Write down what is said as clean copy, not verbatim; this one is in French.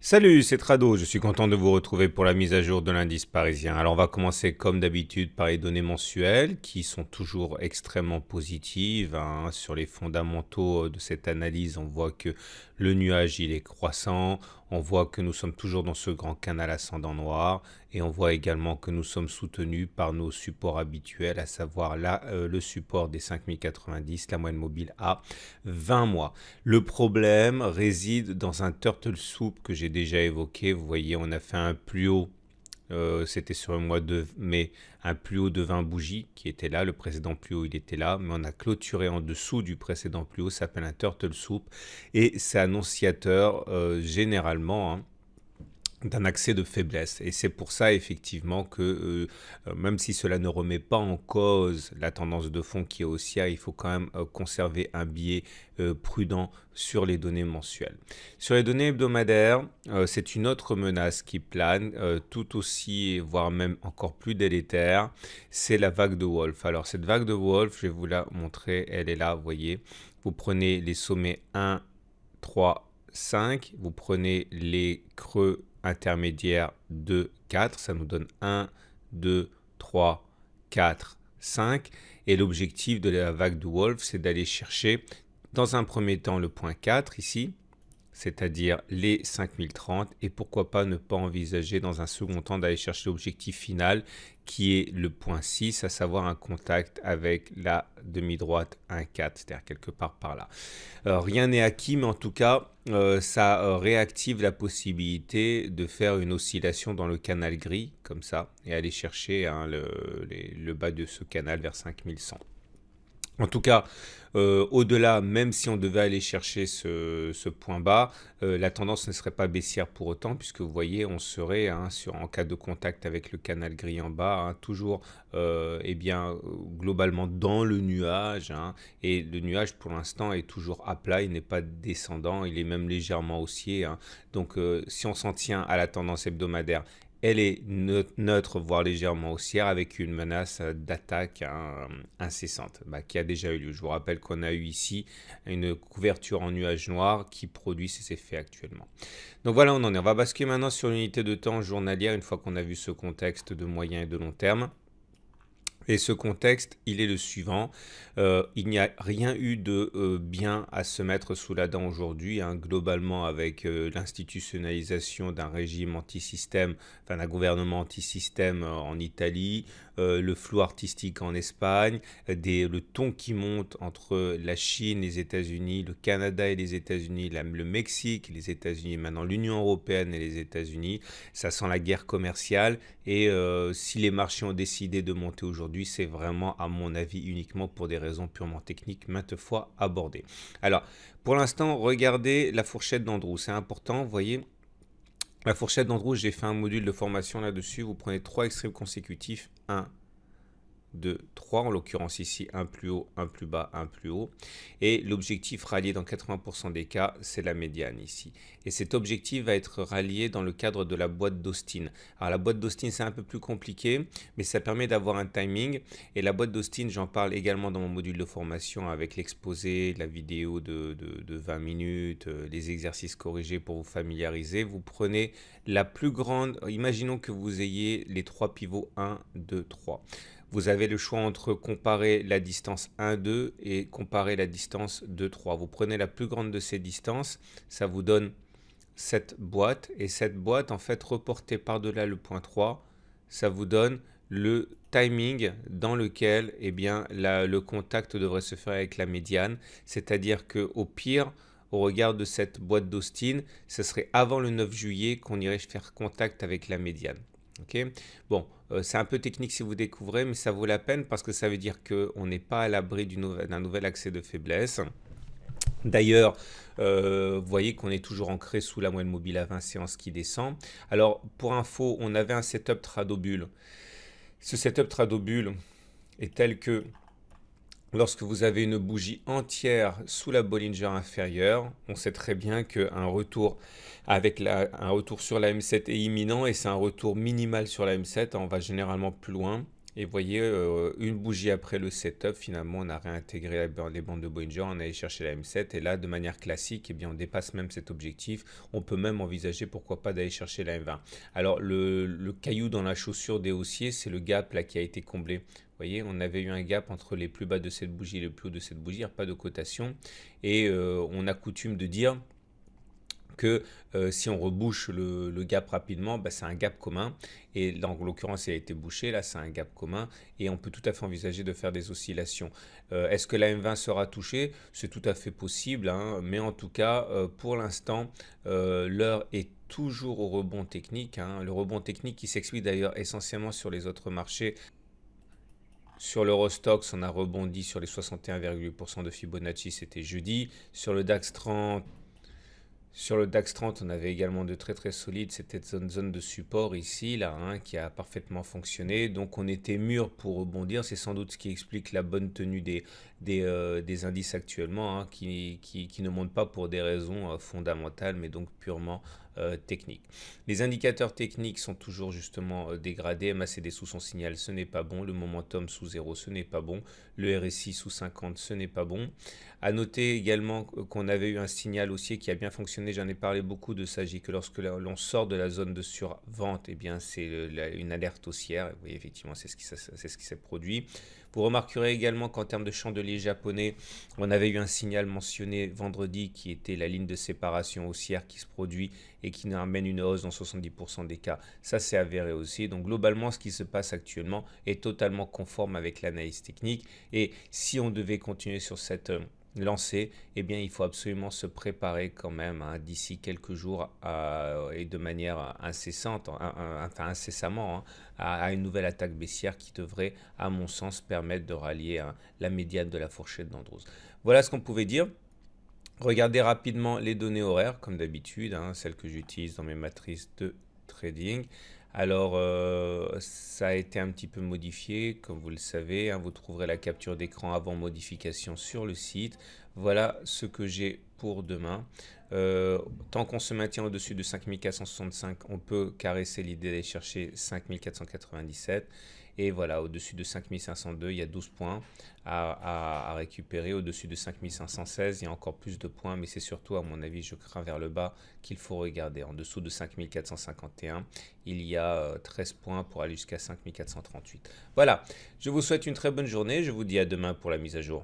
Salut, c'est Trado, je suis content de vous retrouver pour la mise à jour de l'indice parisien. Alors on va commencer comme d'habitude par les données mensuelles qui sont toujours extrêmement positives, hein. Sur les fondamentaux de cette analyse, on voit que le nuage il est croissant, on voit que nous sommes toujours dans ce grand canal ascendant noir et on voit également que nous sommes soutenus par nos supports habituels, à savoir là le support des 5090, la moyenne mobile à 20 mois. Le problème réside dans un turtle soup que j'ai déjà évoqué. Vous voyez, on a fait un plus haut, c'était sur le mois de mai, un plus haut de 20 bougies qui était là. Le précédent plus haut, il était là, mais on a clôturé en dessous du précédent plus haut. Ça s'appelle un turtle soup et c'est annonciateur généralement, hein, d'un accès de faiblesse. Et c'est pour ça effectivement que même si cela ne remet pas en cause la tendance de fond qui est haussière, il faut quand même conserver un biais prudent sur les données mensuelles. Sur les données hebdomadaires, c'est une autre menace qui plane, tout aussi, voire même encore plus délétère, c'est la vague de Wolf. Alors cette vague de Wolf, je vais vous la montrer, elle est là, vous voyez. Vous prenez les sommets 1, 3, 5, vous prenez les creux intermédiaire 2, 4, ça nous donne 1, 2, 3, 4, 5. Et l'objectif de la vague de Wolf, c'est d'aller chercher dans un premier temps le point 4 ici, c'est-à-dire les 5030, et pourquoi pas ne pas envisager dans un second temps d'aller chercher l'objectif final qui est le point 6, à savoir un contact avec la demi-droite 1,4, c'est-à-dire quelque part par là. Rien n'est acquis, mais en tout cas, ça réactive la possibilité de faire une oscillation dans le canal gris, comme ça, et aller chercher, hein, le bas de ce canal vers 5100. En tout cas, au-delà, même si on devait aller chercher ce point bas, la tendance ne serait pas baissière pour autant, puisque vous voyez, on serait, hein, en cas de contact avec le canal gris en bas, hein, toujours eh bien, globalement dans le nuage, hein, et le nuage pour l'instant est toujours à plat, il n'est pas descendant, il est même légèrement haussier, hein. Donc si on s'en tient à la tendance hebdomadaire, elle est neutre, voire légèrement haussière, avec une menace d'attaque, hein, incessante, qui a déjà eu lieu. Je vous rappelle qu'on a eu ici une couverture en nuage noir qui produit ces effets actuellement. Donc voilà, on en est. On va basculer maintenant sur l'unité de temps journalière une fois qu'on a vu ce contexte de moyen et de long terme. Et ce contexte, il est le suivant. Il n'y a rien eu de bien à se mettre sous la dent aujourd'hui, hein, globalement avec l'institutionnalisation d'un régime anti-système, enfin d'un gouvernement anti-système en Italie, le flou artistique en Espagne, le ton qui monte entre la Chine, les États-Unis, le Canada et les États-Unis, le Mexique, les États-Unis, maintenant l'Union européenne et les États-Unis. Ça sent la guerre commerciale et si les marchés ont décidé de monter aujourd'hui, c'est vraiment, à mon avis, uniquement pour des raisons purement techniques, maintes fois abordées. Alors, pour l'instant, regardez la fourchette d'Andrew. C'est important, vous voyez, la fourchette d'Andrew, j'ai fait un module de formation là-dessus. Vous prenez 3 extrêmes consécutifs, 1, 2, 3, en l'occurrence ici, un plus haut, un plus bas, un plus haut. Et l'objectif rallié dans 80% des cas, c'est la médiane ici. Et cet objectif va être rallié dans le cadre de la boîte d'Austin. Alors la boîte d'Austin, c'est un peu plus compliqué, mais ça permet d'avoir un timing. Et la boîte d'Austin, j'en parle également dans mon module de formation avec l'exposé, la vidéo de 20 minutes, les exercices corrigés pour vous familiariser. Vous prenez la plus grande, imaginons que vous ayez les 3 pivots 1, 2, 3. Vous avez le choix entre comparer la distance 1-2 et comparer la distance 2-3. Vous prenez la plus grande de ces distances, ça vous donne cette boîte. Et cette boîte, en fait, reportée par-delà le point 3, ça vous donne le timing dans lequel eh bien, le contact devrait se faire avec la médiane. C'est-à-dire qu'au pire, au regard de cette boîte d'Austin, ce serait avant le 9 juillet qu'on irait faire contact avec la médiane. Okay. Bon, c'est un peu technique si vous découvrez, mais ça vaut la peine parce que ça veut dire qu'on n'est pas à l'abri d'un nouvel accès de faiblesse. D'ailleurs, vous voyez qu'on est toujours ancré sous la moyenne mobile à 20 séances qui descend. Alors, pour info, on avait un setup Tradobull. Ce setup Tradobull est tel que lorsque vous avez une bougie entière sous la Bollinger inférieure, on sait très bien qu'un retour un retour sur la M7 est imminent et c'est un retour minimal sur la M7, on va généralement plus loin. Et vous voyez, une bougie après le setup, finalement, on a réintégré les bandes de Bollinger, on allait chercher la M7, et là, de manière classique, eh bien, on dépasse même cet objectif. On peut même envisager, pourquoi pas, d'aller chercher la M20. Alors, le caillou dans la chaussure des haussiers, c'est le gap là qui a été comblé. Vous voyez, on avait eu un gap entre les plus bas de cette bougie et les plus hauts de cette bougie, il n'y a pas de cotation. Et on a coutume de dire que si on rebouche le gap rapidement, bah, c'est un gap commun. Et dans l'occurrence, il a été bouché, là c'est un gap commun. Et on peut tout à fait envisager de faire des oscillations. Est-ce que la M20 sera touchée? C'est tout à fait possible, hein, mais en tout cas, pour l'instant, l'heure est toujours au rebond technique, hein. Le rebond technique qui s'explique d'ailleurs essentiellement sur les autres marchés. Sur l'Eurostoxx, on a rebondi sur les 61,8% de Fibonacci, c'était jeudi. Sur le DAX 30, on avait également de très très solides, c'était une zone de support ici, là, hein, qui a parfaitement fonctionné. Donc on était mûr pour rebondir, c'est sans doute ce qui explique la bonne tenue des indices actuellement, hein, qui ne montent pas pour des raisons fondamentales, mais donc purement techniques. Les indicateurs techniques sont toujours justement dégradés, MACD sous son signal, ce n'est pas bon, le momentum sous 0, ce n'est pas bon, le RSI sous 50, ce n'est pas bon. À noter également qu'on avait eu un signal haussier qui a bien fonctionné, j'en ai parlé beaucoup de Sagi, que lorsque l'on sort de la zone de survente, eh bien c'est une alerte haussière. Vous voyez, effectivement, c'est ce qui s'est produit. Vous remarquerez également qu'en termes de chandelier japonais, on avait eu un signal mentionné vendredi qui était la ligne de séparation haussière qui se produit et qui nous amène une hausse dans 70% des cas. Ça, c'est avéré aussi. Donc globalement, ce qui se passe actuellement est totalement conforme avec l'analyse technique. Et si on devait continuer sur cette lancé, eh bien, il faut absolument se préparer quand même, hein, d'ici quelques jours et de manière incessante, enfin incessamment, hein, à une nouvelle attaque baissière qui devrait, à mon sens, permettre de rallier, hein, la médiane de la fourchette d'Andros. Voilà ce qu'on pouvait dire. Regardez rapidement les données horaires, comme d'habitude, hein, celles que j'utilise dans mes matrices de trading. Alors, ça a été un petit peu modifié, comme vous le savez, hein, vous trouverez la capture d'écran avant modification sur le site. Voilà ce que j'ai pour demain. Tant qu'on se maintient au-dessus de 5465, on peut caresser l'idée d'aller chercher 5497. Et voilà, au-dessus de 5502, il y a 12 points à récupérer. Au-dessus de 5516, il y a encore plus de points, mais c'est surtout, à mon avis, je crains vers le bas qu'il faut regarder. En dessous de 5451, il y a 13 points pour aller jusqu'à 5438. Voilà, je vous souhaite une très bonne journée. Je vous dis à demain pour la mise à jour.